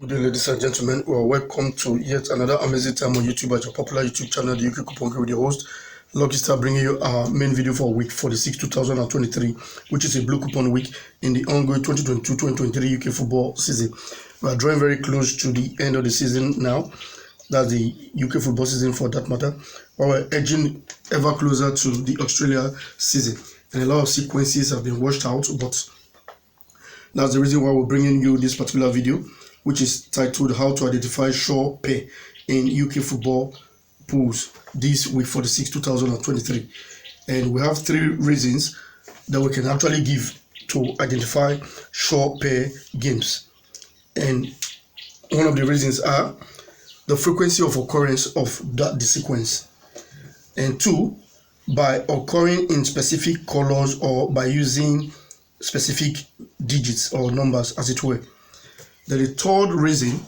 Good day, ladies and gentlemen. Well, welcome to yet another amazing time on YouTube at your popular YouTube channel, the UK Coupon with your host, Lucky Star, bringing you our main video for week 46, 2023, which is a blue coupon week in the ongoing 2022-2023 UK football season. We are drawing very close to the end of the season now. That's the UK football season for that matter. While we're edging ever closer to the Australia season. And a lot of sequences have been washed out, but that's the reason why we're bringing you this particular video, which is titled How to Identify Sure Pair in UK Football Pools this week 46, 2023. And we have 3 reasons that we can actually give to identify sure pair games. And one of the reasons are the frequency of occurrence of the sequence. And 2, by occurring in specific colors or by using specific digits or numbers, as it were. Then the third reason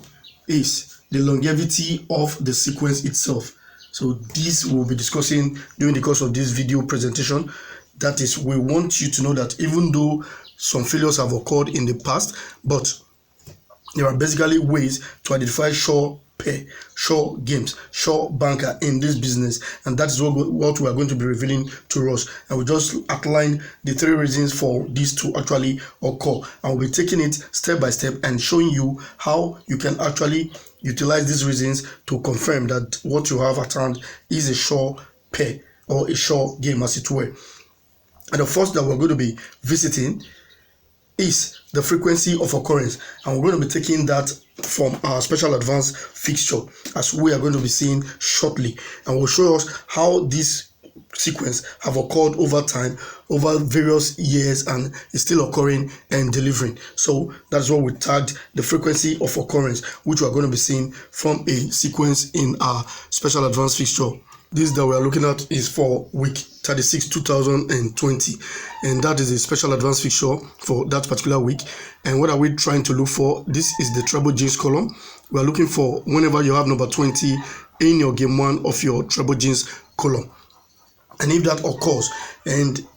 is the longevity of the sequence itself. So this we'll be discussing during the course of this video presentation. That is, we want you to know that even though some failures have occurred in the past, but there are basically ways to identify sure pair, sure games, sure banker in this business, and that is what we are going to be revealing to us. And we just outlined the 3 reasons for this to actually occur, and we'll be taking it step by step and showing you how you can actually utilize these reasons to confirm that what you have at hand is a sure pair or a sure game, as it were. And the first that we're going to be visiting is the frequency of occurrence, and we're going to be taking that from our special advance fixture, as we are going to be seeing shortly, and will show us how this sequence have occurred over time, over various years, and is still occurring and delivering. So that's what we tagged the frequency of occurrence, which we are going to be seeing from a sequence in our special advance fixture. This that we are looking at is for week 36, 2020, and that is a special advance fixture for that particular week. And what are we trying to look for? This is the treble jinx column. We are looking for whenever you have number 20 in your game 1 of your treble jinx column. And if that occurs, and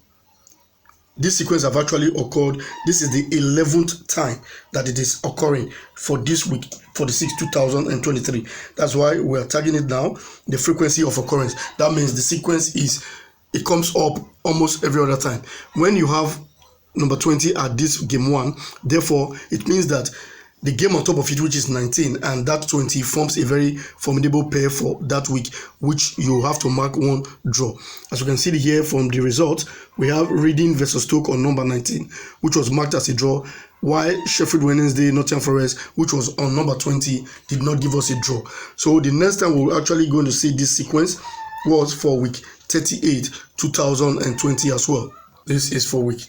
this sequence have actually occurred, this is the 11th time that it is occurring for this week, 46, 2023. That's why we are tagging it now, the frequency of occurrence. That means the sequence it comes up almost every other time. When you have number 20 at this game 1, therefore, it means that the game on top of it, which is 19, and that 20 forms a very formidable pair for that week, which you have to mark 1 draw. As you can see here from the result, we have Reading versus Stoke on number 19, which was marked as a draw, while Sheffield Wednesday, Nottingham Forest, which was on number 20, did not give us a draw. So the next time we're actually going to see this sequence was for week 38, 2020 as well. This is for week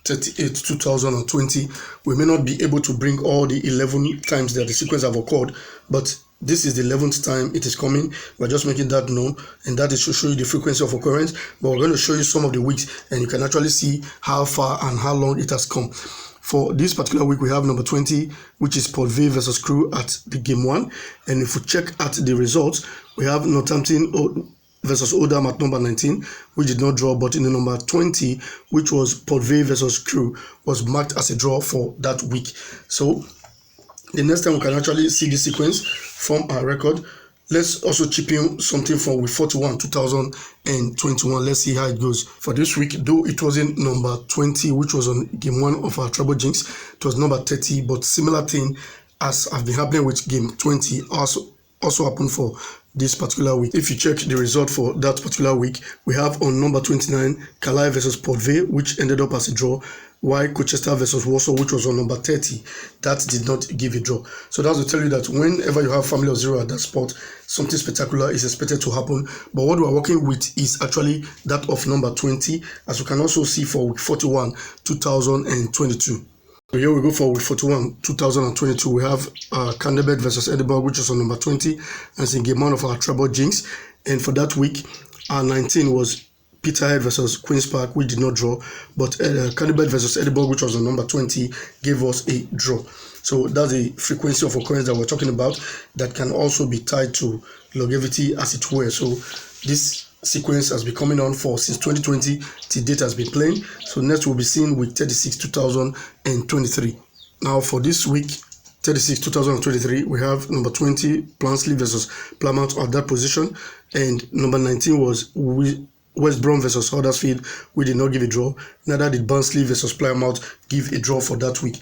38, 2020. We may not be able to bring all the 11 times that the sequence have occurred, but this is the 11th time it is coming. We're just making that known, and that is to show you the frequency of occurrence. But we're going to show you some of the weeks, and you can actually see how far and how long it has come. For this particular week, we have number 20, which is Port Vale versus Crewe at the game 1. And if we check at the results, we have Northampton versus Oldham at number 19, which did not draw, but in the number 20, which was Port Vale versus Crewe, was marked as a draw for that week. So the next time we can actually see this sequence from our record, let's also chip in something from week 41, 2021. Let's see how it goes. For this week, though it wasn't number 20, which was on game 1 of our treble jinx, it was number 30, but similar thing as have been happening with game 20 also happened for this particular week. If you check the result for that particular week, we have on number 29 Carlisle versus Port Vale, which ended up as a draw, while Colchester versus Warsaw, which was on number 30, that did not give a draw. So that's to tell you that whenever you have family of 0 at that spot, something spectacular is expected to happen. But what we're working with is actually that of number 20, as you can also see for week 41, 2022. So here we go for week 41, 2022. We have Canterbury versus Edinburgh, which is on number 20, and it's in game 1 of our treble jinx. And for that week, our 19 was Peterhead versus Queen's Park, which did not draw, but Canterbury versus Edinburgh, which was on number 20, gave us a draw. So that's the frequency of occurrence that we're talking about, that can also be tied to longevity, as it were. So this sequence has been coming on for since 2020 till date has been playing. So next we'll be seeing week 36, 2023. Now for this week, 36, 2023, we have number 20, Barnsley versus Plymouth at that position. And number 19 was West Brom versus Huddersfield. We did not give a draw. Neither did Barnsley versus Plymouth give a draw for that week.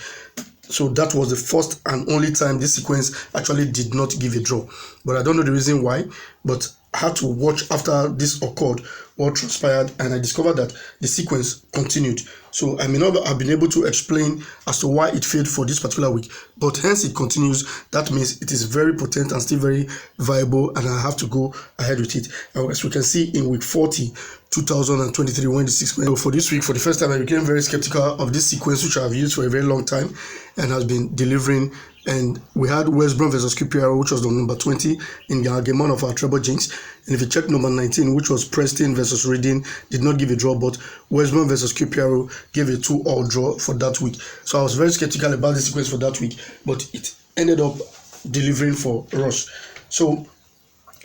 So that was the first and only time this sequence actually did not give a draw. But I don't know the reason why. But I had to watch after this occurred what transpired, and I discovered that the sequence continued. So I may not have been able to explain as to why it failed for this particular week, but hence it continues. That means it is very potent and still very viable, and I have to go ahead with it. As we can see in week 40, 2023, when the sequence. So for this week, for the first time, I became very skeptical of this sequence, which I have used for a very long time and has been delivering. And we had West Brom versus QPR, which was the number 20 in the game of our treble jinx. And if you check number 19, which was Preston versus Reading, did not give a draw, but West Brom versus QPR gave a 2-all draw for that week. So I was very skeptical about the sequence for that week, but it ended up delivering for us. So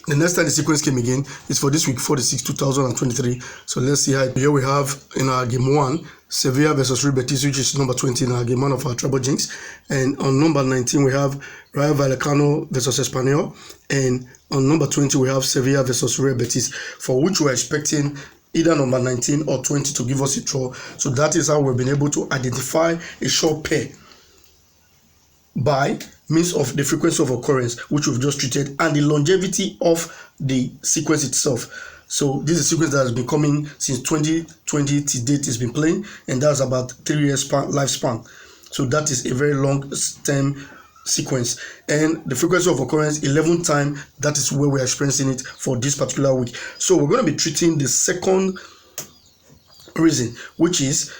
the next time the sequence came again is for this week, 46, 2023. So let's see how. Here we have in our game 1, Sevilla versus Real Betis, which is number 20 in our game 1 of our treble jinx. And on number 19, we have Rayo Vallecano versus Espanyol. And on number 20, we have Sevilla versus Real Betis, for which we're expecting either number 19 or 20 to give us a draw. So that is how we've been able to identify a sure pair by means of the frequency of occurrence, which we've just treated, and the longevity of the sequence itself. So this is a sequence that has been coming since 2020 to date. It's been playing, and that's about 3 years lifespan. So that is a very long term sequence, and the frequency of occurrence 11 times. That is where we're experiencing it for this particular week. So we're going to be treating the second reason, which is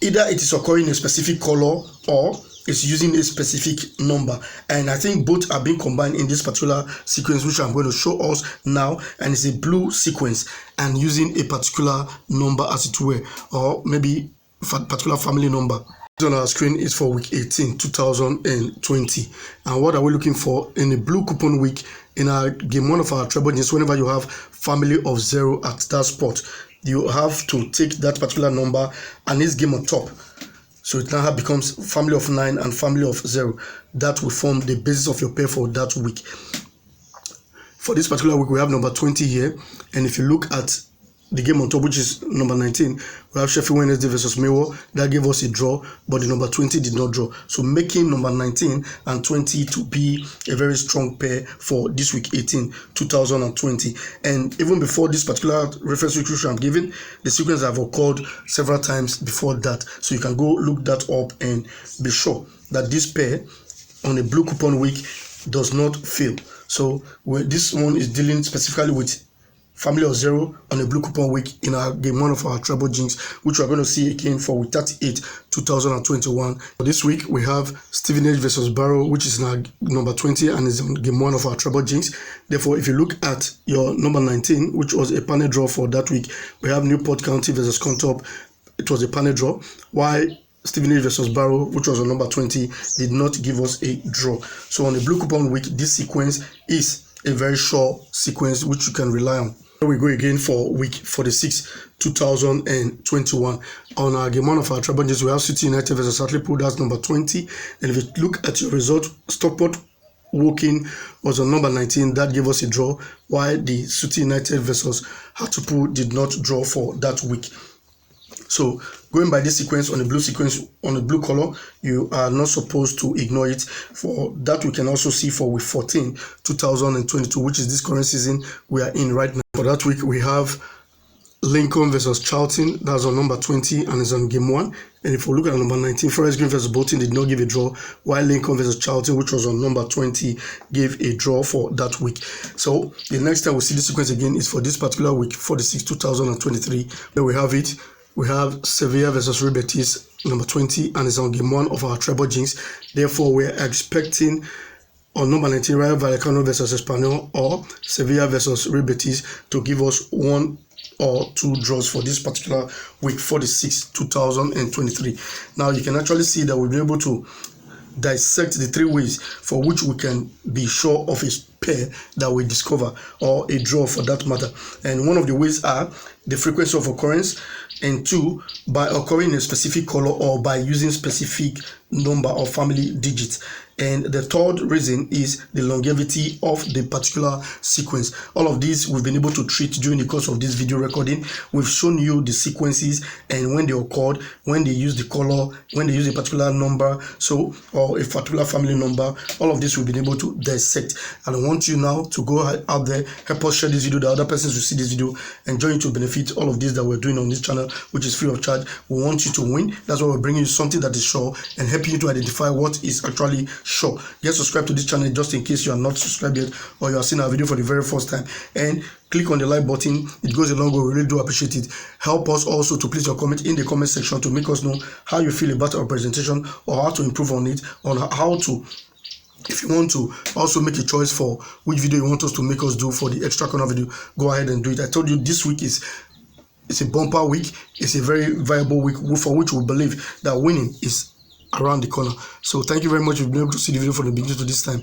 either it is occurring in a specific color or it's using a specific number, and I think both are being combined in this particular sequence, which I'm going to show us now. And it's a blue sequence and using a particular number, as it were, or maybe a particular family number. On our screen is for week 18, 2020. And what are we looking for in a blue coupon week? In our game 1 of our treble jinx, whenever you have family of 0 at that spot, you have to take that particular number and its game on top. So it now becomes family of 9 and family of 0. That will form the basis of your pair for that week. For this particular week, we have number 20 here. And if you look at the game on top, which is number 19, we have Sheffield Wednesday versus Millwall. That gave us a draw, but the number 20 did not draw. So making number 19 and 20 to be a very strong pair for this week 18, 2020. And even before this particular reference week which I'm giving, the sequence have occurred several times before that. So you can go look that up and be sure that this pair on a blue coupon week does not fail. So this one is dealing specifically with family of 0 on a blue coupon week in our game 1 of our treble jinx, which we're going to see again for week 38, 2021. For this week, we have Stevenage versus Barrow, which is in our number 20 and is on game 1 of our treble jinx. Therefore, if you look at your number 19, which was a panel draw for that week, we have Newport County versus Scunthorpe. It was a panel draw, while Stevenage versus Barrow, which was on number 20, did not give us a draw. So on the blue coupon week, this sequence is a very short sequence which you can rely on. Here we go again for week 46, 2021. On our game 1 of our treble jinx, we have City United versus Hartlepool. That's number 20. And if you look at your result, Stockport Woking was on number 19. That gave us a draw, while the City United versus Hartlepool did not draw for that week. So going by this sequence on the blue sequence, on the blue color, you are not supposed to ignore it. For that, we can also see for week 14, 2022, which is this current season we are in right now. For that week, we have Lincoln versus Charlton. That's on number 20 and is on game 1. And if we look at number 19, Forest Green versus Bolton did not give a draw, while Lincoln versus Charlton, which was on number 20, gave a draw for that week. So the next time we see this sequence again is for this particular week, 46, 2023. There we have it. We have Sevilla versus Real Betis, number 20, and it's on game 1 of our treble jinx. Therefore, we're expecting on number 19, Rayo Vallecano versus Espanyol or Sevilla versus Real Betis to give us 1 or 2 draws for this particular week, 46, 2023. Now, you can actually see that we'll be able to dissect the 3 ways for which we can be sure of a pair that we discover, or a draw for that matter. And one of the ways are the frequency of occurrence, and 2, by occurring in a specific color or by using specific number of family digits. And the third reason is the longevity of the particular sequence. All of these we've been able to treat during the course of this video recording. We've shown you the sequences and when they occurred, when they use the color, when they use a particular number, so, or a particular family number. All of this we've been able to dissect. And I want you now to go out there, help us share this video, the other persons will see this video and join you to benefit all of this that we're doing on this channel, which is free of charge. We want you to win. That's why we're bringing you something that is sure and helping you to identify what is actually sure. Get subscribed to this channel just in case you are not subscribed yet, or you are seeing our video for the very first time, and click on the like button. It goes a long way. We really do appreciate it. Help us also to place your comment in the comment section to make us know how you feel about our presentation, or how to improve on it, on how to, if you want to also make a choice for which video you want us to make us do for the extra corner video, go ahead and do it. I told you this week it's a bumper week. It's a very viable week for which we believe that winning is around the corner. So thank you very much. You've been able to see the video from the beginning to this time.